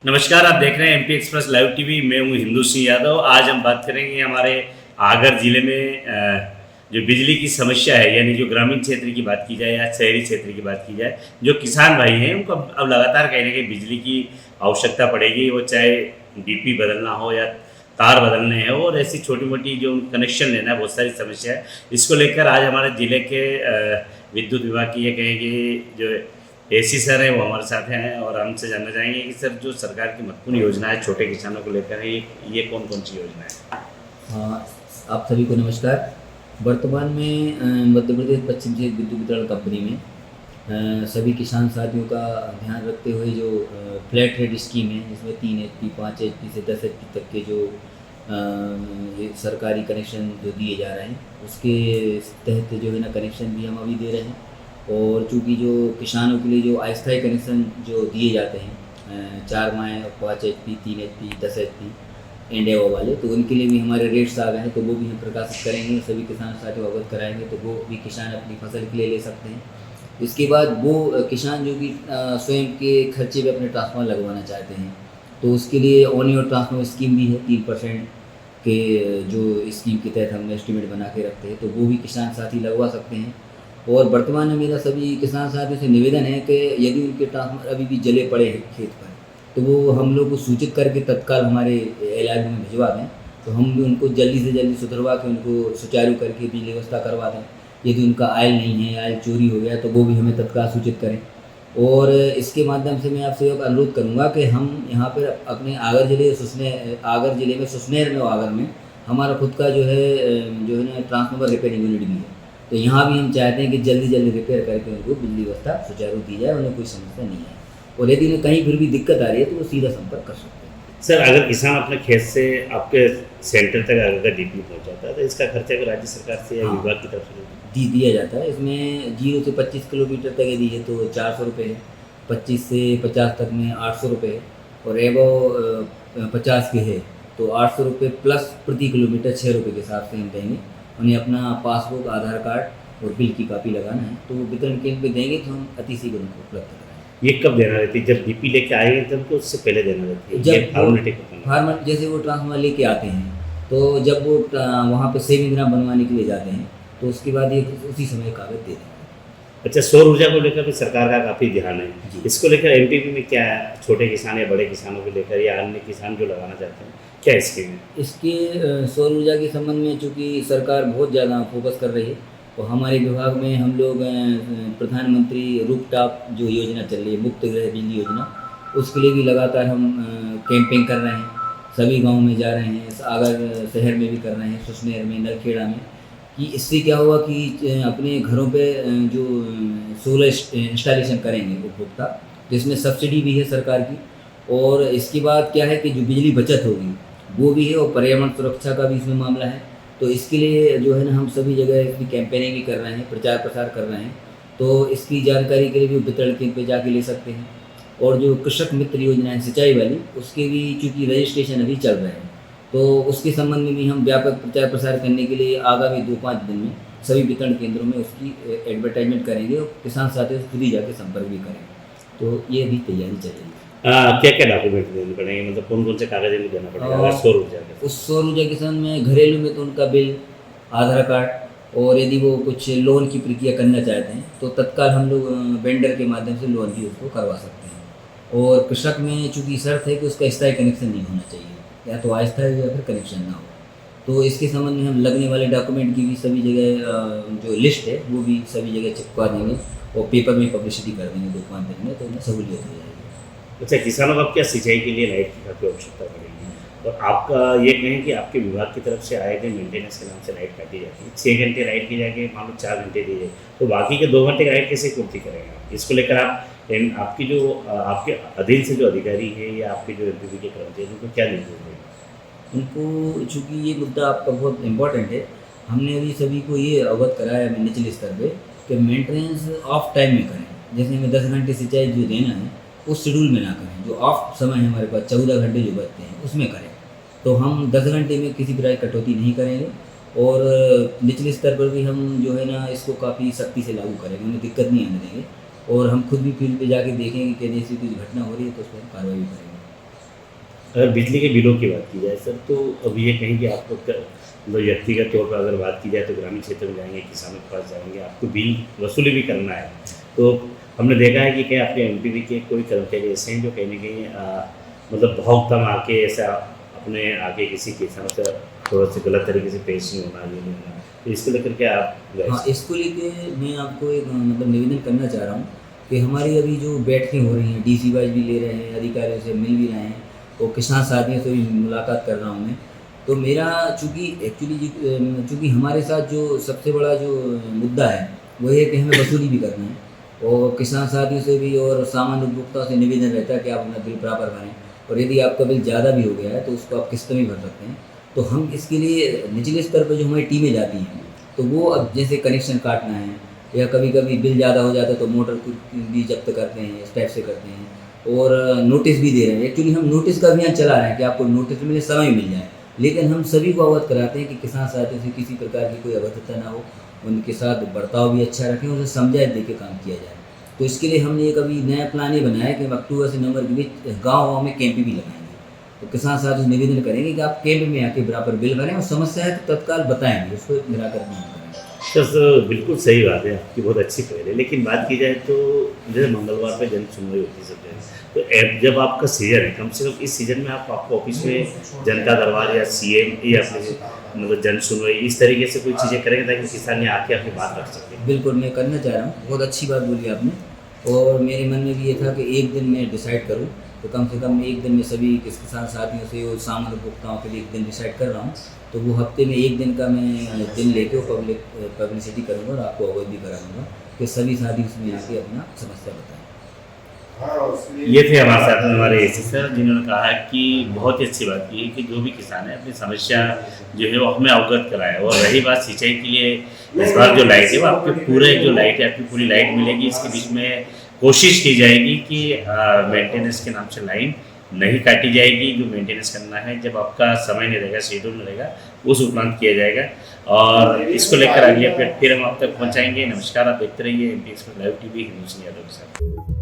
नमस्कार, आप देख रहे हैं एमपी एक्सप्रेस लाइव टीवी। मैं हूं हिंदू सिंह यादव। आज हम बात करेंगे हमारे आगर जिले में जो बिजली की समस्या है, यानी जो ग्रामीण क्षेत्र की बात की जाए या शहरी क्षेत्र की बात की जाए, जो किसान भाई हैं उनको अब लगातार कहीं ना कहीं बिजली की आवश्यकता पड़ेगी। वो चाहे डीपी बदलना हो या तार बदलने हैं और ऐसी छोटी मोटी जो कनेक्शन लेना है, बहुत सारी समस्या है। इसको लेकर आज हमारे ज़िले के विद्युत विभाग की ये कहेंगे जो एसी सर है वो हमारे साथ हैं और हमसे जानना चाहेंगे कि सर जो सरकार की महत्वपूर्ण योजना है छोटे किसानों को लेकर है, ये कौन कौन सी योजना है? हाँ, आप सभी को नमस्कार। वर्तमान में मध्य प्रदेश पश्चिम क्षेत्र विद्युत वितरण कंपनी में सभी किसान साथियों का ध्यान रखते हुए जो फ्लैट रेट स्कीम है, जिसमें 3 एचपी 5 एचपी से 10 एचपी तक के जो ये सरकारी कनेक्शन जो दिए जा रहे हैं, उसके तहत जो है ना कनेक्शन भी हम अभी दे रहे हैं। और चूँकि जो किसानों के लिए जो अस्थायी कनेक्शन जो दिए जाते हैं 4 माह 5 एचपी 3 एचपी 10 एचपी इंडिया वाले, तो उनके लिए भी हमारे रेट्स आ गए हैं, तो वो भी हम प्रकाशित करेंगे, सभी किसान साथियों को अवगत कराएंगे, तो वो भी किसान अपनी फसल के लिए ले सकते हैं। इसके बाद वो किसान जो कि स्वयं के खर्चे पे अपने ट्रांसफार्मर लगवाना चाहते हैं, तो उसके लिए ऑन योर ट्रांसफार्मर स्कीम भी है। 3% के जो स्कीम के तहत हम एस्टीमेट बना के रखते हैं, तो वो भी किसान साथी लगवा सकते हैं। और वर्तमान में मेरा सभी किसान साथियों से निवेदन है कि यदि उनके ट्रांसफार्मर अभी भी जले पड़े हैं खेत पर, तो वो हम लोग को सूचित करके तत्काल हमारे LRB में भिजवा दें, तो हम भी उनको जल्दी से जल्दी सुधरवा के उनको सुचारू करके बिजली व्यवस्था करवा दें। यदि उनका आयल नहीं है, आयल चोरी हो गया, तो वो भी हमें तत्काल सूचित करें। और इसके माध्यम से मैं आपसे अनुरोध करूँगा कि हम यहाँ पर अपने आगर जिले में सुसनेर में आगर में हमारा खुद का जो है ना ट्रांसफार्मर रिपेयरिंग यूनिट भी है, तो यहाँ भी हम चाहते हैं कि जल्दी जल्दी रिपेयर करके उनको बिजली व्यवस्था सुचारू दी जाए, उन्हें कोई समस्या नहीं है। और यदि उन्हें कहीं फिर भी दिक्कत आ रही है तो वो सीधा संपर्क कर सकते हैं। सर, अगर किसान अपने खेत से आपके सेंटर तक अगर डीपी पहुंचाता है तो इसका खर्चा अगर राज्य सरकार से या हाँ, विभाग की तरफ से दिया जाता है। इसमें 0 से 25 किलोमीटर तक यदि है तो 400 रुपये है, 25 से 50 तक में 800 रुपये है, और एबव 50 के है तो 800 रुपये प्लस प्रति किलोमीटर 6 रुपये के हिसाब से हम देंगे। उन्हें अपना पासबुक, आधार कार्ड और बिल की कॉपी लगाना है, तो वितरण केंद्र पे देंगे तो हम अति शीघ्र उनको उपलब्ध कराएंगे। ये कब देना रहती है? जब डीपी लेके आएंगे तब तो उससे पहले देना रहती है? जब फॉर्मेलिटी फार्मर जैसे वो ट्रांसफार्मर लेके आते हैं, तो जब वो वहाँ पे सेव इंदिरा बनवाने के लिए जाते हैं, तो उसके बाद ये उसी समय कागज दे देंगे। अच्छा, सौर ऊर्जा को लेकर भी सरकार का काफ़ी ध्यान है। जी। इसको लेकर एमपीपी में क्या है, छोटे किसान या बड़े किसानों को लेकर या अन्य किसान जो लगाना चाहते हैं, क्या स्कीम है? इसके सौर ऊर्जा के संबंध में चूँकि सरकार बहुत ज़्यादा फोकस कर रही है, तो हमारे विभाग में हम लोग प्रधानमंत्री रूफटॉप जो योजना चल रही है, मुफ्त गृह बिजली योजना, उसके लिए भी लगातार हम कैंपेन कर रहे हैं। सभी गाँव में जा रहे हैं, आगर शहर में भी कर रहे हैं, सुसनेर में, नलखेड़ा में, कि इससे क्या हुआ कि अपने घरों पे जो सोलर इंस्टॉलेशन करेंगे उपभोक्ता, जिसमें सब्सिडी भी है सरकार की, और इसके बाद क्या है कि जो बिजली बचत होगी वो भी है, और पर्यावरण सुरक्षा का भी इसमें मामला है। तो इसके लिए जो है ना हम सभी जगह इसकी कैंपेनिंग भी कर रहे हैं, प्रचार प्रसार कर रहे हैं, तो इसकी जानकारी के लिए भी वितरण केंद्र पे जाके ले सकते हैं। और जो कृषक मित्र योजना है सिंचाई वाली, उसके भी चूँकि रजिस्ट्रेशन अभी चल रहे हैं, तो उसके संबंध में भी हम व्यापक प्रचार प्रसार करने के लिए आगामी 2-5 दिन में सभी वितरण केंद्रों में उसकी एडवर्टाइजमेंट करेंगे, और किसान साथियों से खुद ही जाके संपर्क भी करेंगे। तो ये भी तैयारी चल रही है। क्या क्या डॉक्यूमेंट देने पड़ेंगे, मतलब कौन कौन से कागज इनको देना पड़ेगा अगर सौर ऊर्जा के? उस सौर ऊर्जा के संबंध में घरेलू में तो उनका बिल, आधार कार्ड, और यदि वो कुछ लोन की प्रक्रिया करना चाहते हैं तो तत्काल हम लोग वेंडर के माध्यम से लोन भी उसको करवा सकते हैं। और कृषक में चूँकि शर्त है कि उसका स्थायी कनेक्शन नहीं होना चाहिए, या तो अस्थायी या फिर कनेक्शन ना हो, तो इसके संबंध में हम लगने वाले डॉक्यूमेंट की भी सभी जगह जो लिस्ट है वो भी सभी जगह चिपका देंगे, और पेपर में पब्लिसिटी कर देंगे 2-5 दिन में, तो उन्हें सहूलियत हो जाएगी। अच्छा, किसानों को अब क्या सिंचाई के लिए लाइट की काफ़ी आवश्यकता पड़ेगी, और आपका ये कहें कि आपके विभाग की तरफ से आए थे मेंटेनेंस के नाम से लाइट काटी जाती है, 6 घंटे लाइट की जाके मान लो 4 घंटे दी जाए, तो बाकी के 2 घंटे लाइट कैसे पूर्ति करेंगे? इसको लेकर आपकी जो आपके अधीन से जो अधिकारी है या आपके जो एमपीपी के कर्मचारी, उनको क्या निर्देश देंगे? उनको चूँकि ये मुद्दा आपका बहुत इम्पोर्टेंट है, हमने अभी सभी को ये अवगत कराया है निचले स्तर पे कि मेंटेनेंस ऑफ टाइम में करें। जैसे हमें 10 घंटे सिंचाई जो देना है उस शेड्यूल में ना करें, जो ऑफ समय है हमारे पास 14 घंटे जो बचते हैं उसमें करें। तो हम 10 घंटे में किसी प्रकार की कटौती नहीं करेंगे, और निचले स्तर पर भी हम जो है ना इसको काफ़ी सख्ती से लागू करेंगे, उन्हें दिक्कत नहीं आने देंगे, और हम खुद भी फील्ड पे जाके देखेंगे कि जैसी कुछ घटना हो रही है तो उस पर कार्रवाई भी करेंगे। अगर बिजली के बिलों की बात की जाए सर, तो अब ये कहीं कि आपको मतलब व्यक्तिगत तौर पर अगर बात की जाए तो ग्रामीण क्षेत्र में जाएंगे, किसानों के पास जाएंगे, आपको बिल वसूली भी करना है। तो हमने देखा है कि क्या आपके एमपीवी के कोई कर्मचारी ऐसे हैं जो कहीं न कहीं मतलब बहुत कम आके ऐसा अपने आगे किसी किसान से थोड़ा सा गलत तरीके से पेश नहीं होना, ये नहीं होना। तो इसको लेकर के आप हाँ, इसको लेके मैं आपको एक मतलब निवेदन करना चाह रहा हूँ कि हमारी अभी जो बैठकें हो रही हैं, डीसी वाइज भी ले रहे हैं, अधिकारियों से मिल भी रहे हैं और किसान साथियों से भी मुलाकात कर रहा हूँ मैं। तो मेरा चूँकि एक्चुअली चूँकि हमारे साथ जो सबसे बड़ा जो मुद्दा है वो ये है कि हमें वसूली भी करना है और किसान साथियों से भी और सामान्य उपभोक्ताओं से निवेदन रहता है कि आप अपना बिल बराबर भरें और यदि आपका बिल ज़्यादा भी हो गया है तो उसको आप किस्त में भर सकते हैं। तो हम इसके लिए निचले स्तर पर जो हमारी टीमें जाती हैं तो वो अब जैसे कनेक्शन काटना है या कभी कभी बिल ज़्यादा हो जाता है तो मोटर को भी जब्त करते हैं, इस टाइप से करते हैं और नोटिस भी दे रहे हैं। एक्चुअली हम नोटिस का अभियान चला रहे हैं कि आपको नोटिस मिले, समय मिल जाए, लेकिन हम सभी को अवगत कराते हैं कि किसान साथियों से किसी प्रकार की कोई अभद्रता ना हो, उनके साथ बर्ताव भी अच्छा रखें, उन्हें समझाए दे के काम किया जाए। तो इसके लिए हमने एक अभी नया प्लान ये बनाया है कि हम अक्टूबर से नवंबर के बीच गाँव में कैंप भी लगाएंगे। तो किसान साथियों से निवेदन करेंगे कि आप कैंप में आके बराबर बिल भरें और समस्या है तो तत्काल बताएंगे, उसको निराकर नहीं करें। सर बिल्कुल सही बात है आपकी, बहुत अच्छी पहल है। लेकिन बात की जाए तो जैसे मंगलवार पे जन सुनवाई होती है सब जगह, तो जब आपका सीजन है, कम से कम इस सीजन में आप आपको ऑफिस में जनता दरबार या सीएम या अपने मतलब जन सुनवाई इस तरीके से कोई चीज़ें करेंगे ताकि किसान यहाँ आके अपनी बात रख सके। बिल्कुल मैं करना चाह रहा हूँ, बहुत अच्छी बात बोली आपने। और मेरे मन में भी ये था कि एक दिन मैं डिसाइड करूँ, तो कम से कम एक दिन में सभी किसान साथियों से और सामान्य उपभोक्ताओं के लिए एक दिन डिसाइड कर रहा हूँ। तो वो हफ्ते में एक दिन का मैं दिन लेके वो पब्लिसिटी करूँगा और आपको अवगत भी कराऊँगा कि सभी साथी उसमें आके अपना समस्या बताएं। ये थे हमारे साथ में हमारे एसी सर, जिन्होंने कहा है कि बहुत ही अच्छी बात की है कि जो भी किसान है अपनी समस्या जो है वो हमें अवगत कराए। और रही बात सिंचाई के लिए, इस बार जो लाइट है वो आपके पूरे जो लाइट है आपकी पूरी लाइट मिलेगी। इसके बीच में कोशिश की जाएगी कि मेंटेनेंस के नाम से लाइन नहीं काटी जाएगी। जो मेंटेनेंस करना है जब आपका समय नहीं रहेगा, शेड्यूल में रहेगा, उस उपरांत किया जाएगा। और इसको लेकर अगली अपडेट फिर हम आप तक पहुँचाएंगे। नमस्कार, आप देखते रहिए MP express live TV, Hindu Singh Yadav के साथ।